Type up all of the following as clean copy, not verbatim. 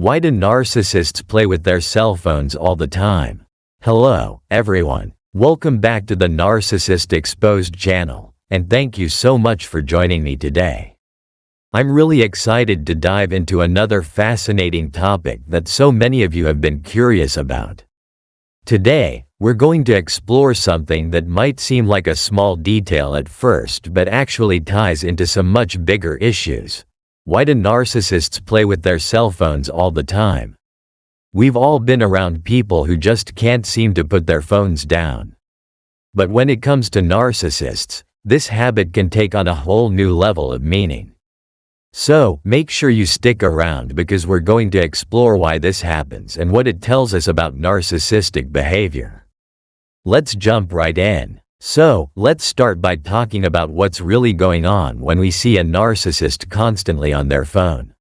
Why do narcissists play with their cell phones all the time? Hello, everyone. Welcome back to the Narcissist Exposed channel, and thank you so much for joining me today. I'm really excited to dive into another fascinating topic that so many of you have been curious about. Today, we're going to explore something that might seem like a small detail at first but actually ties into some much bigger issues. Why do narcissists play with their cell phones all the time? We've all been around people who just can't seem to put their phones down. But when it comes to narcissists, this habit can take on a whole new level of meaning. So, make sure you stick around because we're going to explore why this happens and what it tells us about narcissistic behavior. Let's jump right in. So, let's start by talking about what's really going on when we see a narcissist constantly on their phone.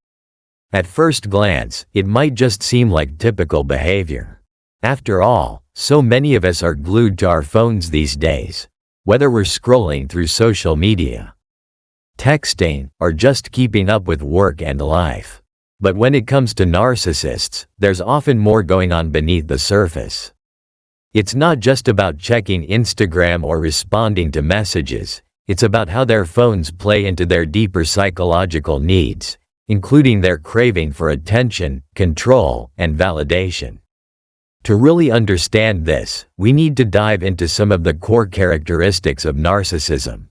At first glance, it might just seem like typical behavior. After all, so many of us are glued to our phones these days, whether we're scrolling through social media, texting, or just keeping up with work and life. But when it comes to narcissists, there's often more going on beneath the surface. It's not just about checking Instagram or responding to messages, it's about how their phones play into their deeper psychological needs, including their craving for attention, control, and validation. To really understand this, we need to dive into some of the core characteristics of narcissism.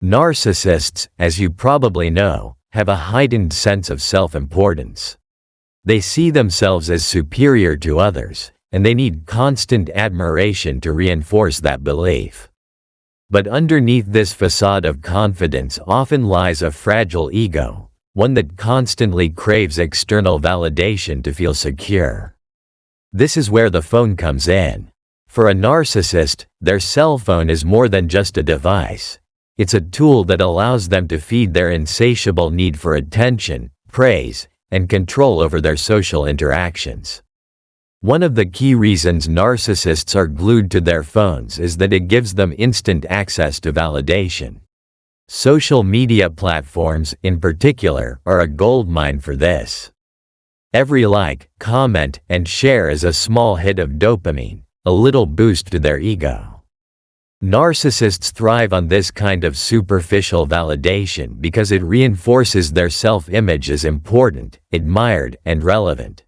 Narcissists, as you probably know, have a heightened sense of self-importance. They see themselves as superior to others, and they need constant admiration to reinforce that belief. But underneath this facade of confidence often lies a fragile ego, one that constantly craves external validation to feel secure. This is where the phone comes in. For a narcissist, their cell phone is more than just a device. It's a tool that allows them to feed their insatiable need for attention, praise, and control over their social interactions. One of the key reasons narcissists are glued to their phones is that it gives them instant access to validation. Social media platforms, in particular, are a goldmine for this. Every like, comment, and share is a small hit of dopamine, a little boost to their ego. Narcissists thrive on this kind of superficial validation because it reinforces their self-image as important, admired, and relevant.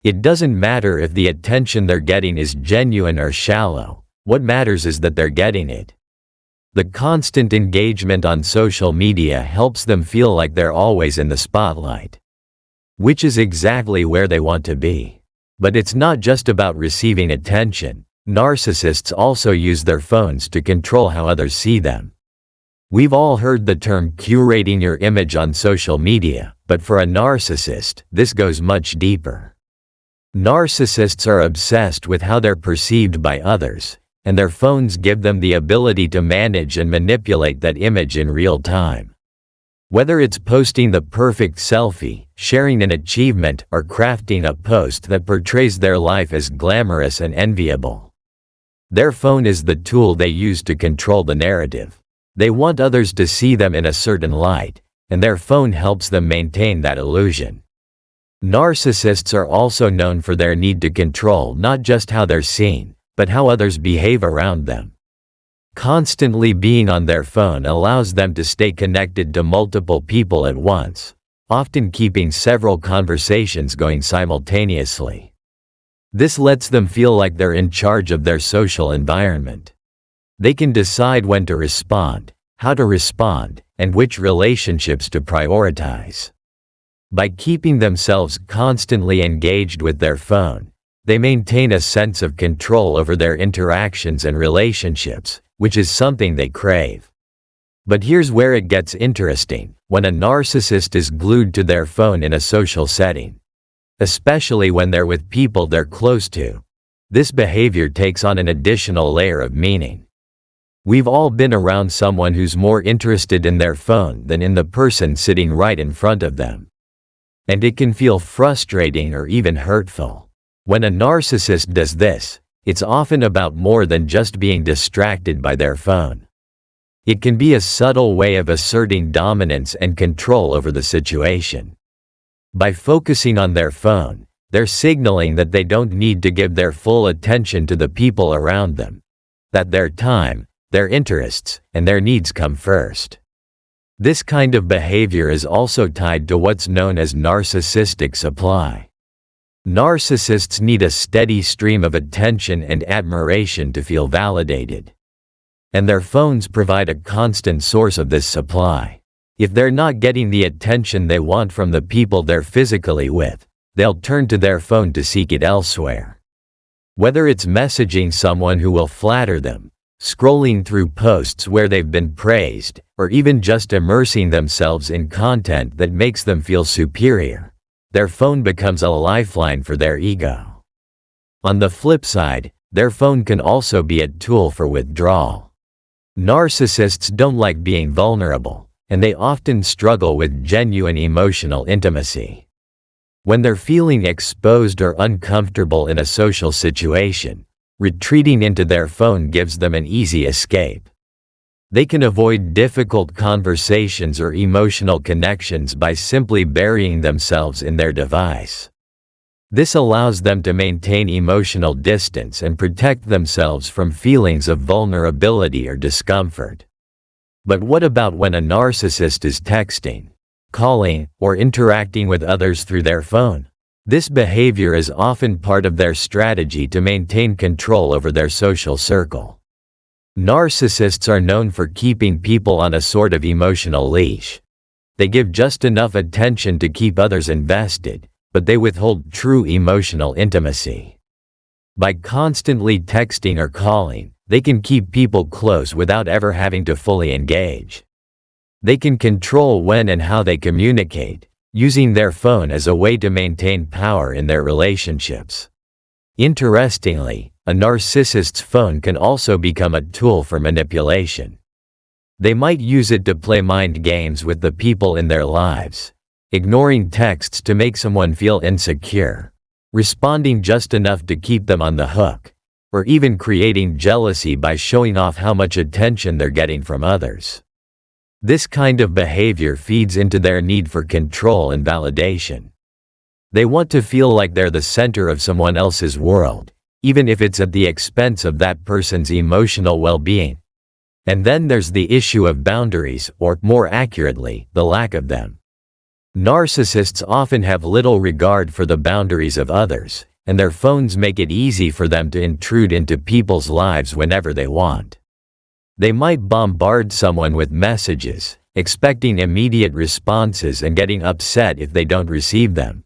It doesn't matter if the attention they're getting is genuine or shallow, what matters is that they're getting it. The constant engagement on social media helps them feel like they're always in the spotlight, which is exactly where they want to be. But it's not just about receiving attention. Narcissists also use their phones to control how others see them. We've all heard the term curating your image on social media, but for a narcissist, this goes much deeper. Narcissists are obsessed with how they're perceived by others, and their phones give them the ability to manage and manipulate that image in real time. Whether it's posting the perfect selfie, sharing an achievement, or crafting a post that portrays their life as glamorous and enviable, their phone is the tool they use to control the narrative. They want others to see them in a certain light, and their phone helps them maintain that illusion. Narcissists are also known for their need to control not just how they're seen, but how others behave around them. Constantly being on their phone allows them to stay connected to multiple people at once, often keeping several conversations going simultaneously. This lets them feel like they're in charge of their social environment. They can decide when to respond, how to respond, and which relationships to prioritize. By keeping themselves constantly engaged with their phone, they maintain a sense of control over their interactions and relationships, which is something they crave. But here's where it gets interesting: when a narcissist is glued to their phone in a social setting, especially when they're with people they're close to, this behavior takes on an additional layer of meaning. We've all been around someone who's more interested in their phone than in the person sitting right in front of them. And it can feel frustrating or even hurtful. When a narcissist does this, it's often about more than just being distracted by their phone. It can be a subtle way of asserting dominance and control over the situation. By focusing on their phone, they're signaling that they don't need to give their full attention to the people around them, that their time, their interests, and their needs come first. This kind of behavior is also tied to what's known as narcissistic supply. Narcissists need a steady stream of attention and admiration to feel validated. And their phones provide a constant source of this supply. If they're not getting the attention they want from the people they're physically with, they'll turn to their phone to seek it elsewhere. Whether it's messaging someone who will flatter them, scrolling through posts where they've been praised, or even just immersing themselves in content that makes them feel superior, their phone becomes a lifeline for their ego. On the flip side, their phone can also be a tool for withdrawal. Narcissists don't like being vulnerable, and they often struggle with genuine emotional intimacy. When they're feeling exposed or uncomfortable in a social situation, retreating into their phone gives them an easy escape. They can avoid difficult conversations or emotional connections by simply burying themselves in their device. This allows them to maintain emotional distance and protect themselves from feelings of vulnerability or discomfort. But what about when a narcissist is texting, calling, or interacting with others through their phone? This behavior is often part of their strategy to maintain control over their social circle. Narcissists are known for keeping people on a sort of emotional leash. They give just enough attention to keep others invested, but they withhold true emotional intimacy. By constantly texting or calling, they can keep people close without ever having to fully engage. They can control when and how they communicate, using their phone as a way to maintain power in their relationships. Interestingly, a narcissist's phone can also become a tool for manipulation. They might use it to play mind games with the people in their lives, ignoring texts to make someone feel insecure, responding just enough to keep them on the hook, or even creating jealousy by showing off how much attention they're getting from others. This kind of behavior feeds into their need for control and validation. They want to feel like they're the center of someone else's world, even if it's at the expense of that person's emotional well-being. And then there's the issue of boundaries, or more accurately, the lack of them. Narcissists often have little regard for the boundaries of others, and their phones make it easy for them to intrude into people's lives whenever they want. They might bombard someone with messages, expecting immediate responses and getting upset if they don't receive them.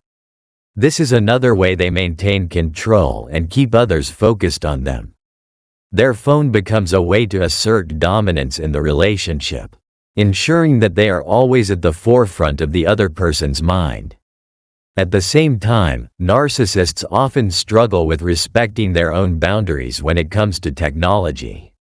This is another way they maintain control and keep others focused on them. Their phone becomes a way to assert dominance in the relationship, ensuring that they are always at the forefront of the other person's mind. At the same time, narcissists often struggle with respecting their own boundaries when it comes to technology.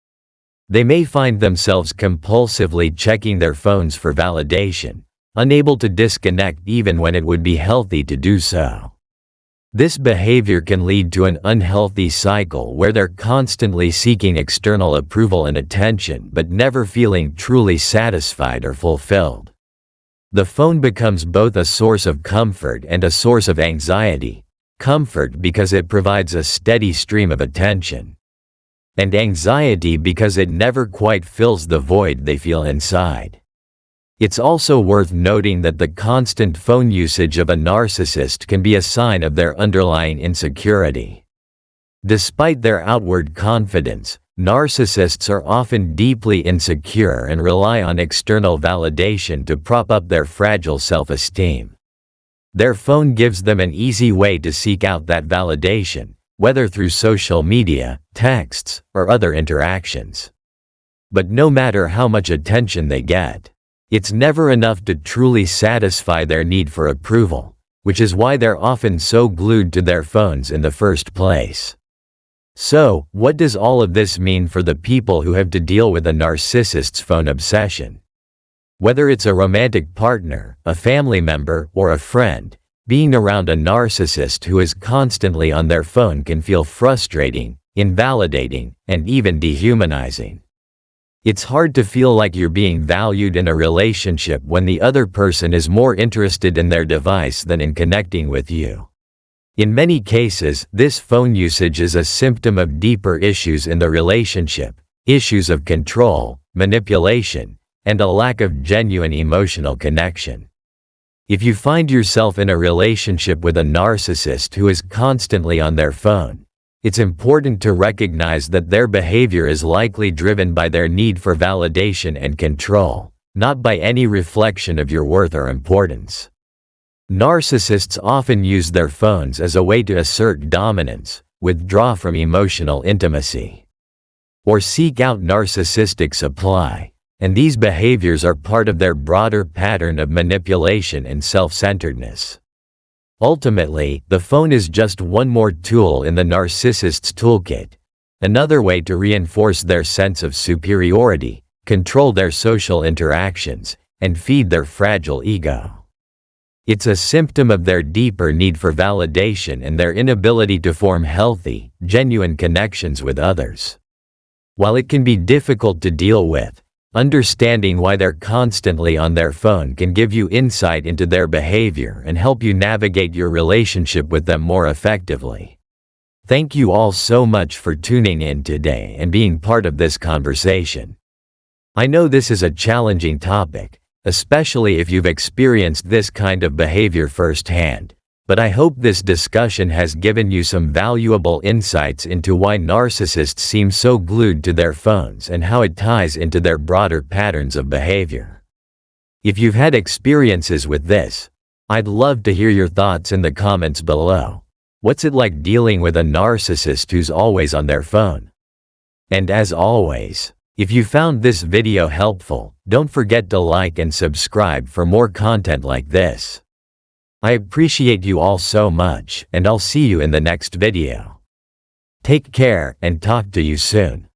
They may find themselves compulsively checking their phones for validation, unable to disconnect even when it would be healthy to do so. This behavior can lead to an unhealthy cycle where they're constantly seeking external approval and attention but never feeling truly satisfied or fulfilled. The phone becomes both a source of comfort and a source of anxiety. Comfort because it provides a steady stream of attention, and anxiety because it never quite fills the void they feel inside. It's also worth noting that the constant phone usage of a narcissist can be a sign of their underlying insecurity. Despite their outward confidence, narcissists are often deeply insecure and rely on external validation to prop up their fragile self-esteem. Their phone gives them an easy way to seek out that validation, whether through social media, texts, or other interactions. But no matter how much attention they get, it's never enough to truly satisfy their need for approval, which is why they're often so glued to their phones in the first place. So, what does all of this mean for the people who have to deal with a narcissist's phone obsession? Whether it's a romantic partner, a family member, or a friend, being around a narcissist who is constantly on their phone can feel frustrating, invalidating, and even dehumanizing. It's hard to feel like you're being valued in a relationship when the other person is more interested in their device than in connecting with you. In many cases, this phone usage is a symptom of deeper issues in the relationship, issues of control, manipulation, and a lack of genuine emotional connection. If you find yourself in a relationship with a narcissist who is constantly on their phone, it's important to recognize that their behavior is likely driven by their need for validation and control, not by any reflection of your worth or importance. Narcissists often use their phones as a way to assert dominance, withdraw from emotional intimacy, or seek out narcissistic supply, and these behaviors are part of their broader pattern of manipulation and self-centeredness. Ultimately, the phone is just one more tool in the narcissist's toolkit, another way to reinforce their sense of superiority, control their social interactions, and feed their fragile ego. It's a symptom of their deeper need for validation and their inability to form healthy, genuine connections with others. While it can be difficult to deal with, understanding why they're constantly on their phone can give you insight into their behavior and help you navigate your relationship with them more effectively. Thank you all so much for tuning in today and being part of this conversation. I know this is a challenging topic, especially if you've experienced this kind of behavior firsthand, but I hope this discussion has given you some valuable insights into why narcissists seem so glued to their phones and how it ties into their broader patterns of behavior. If you've had experiences with this, I'd love to hear your thoughts in the comments below. What's it like dealing with a narcissist who's always on their phone? And as always, if you found this video helpful, don't forget to like and subscribe for more content like this. I appreciate you all so much, and I'll see you in the next video. Take care and talk to you soon.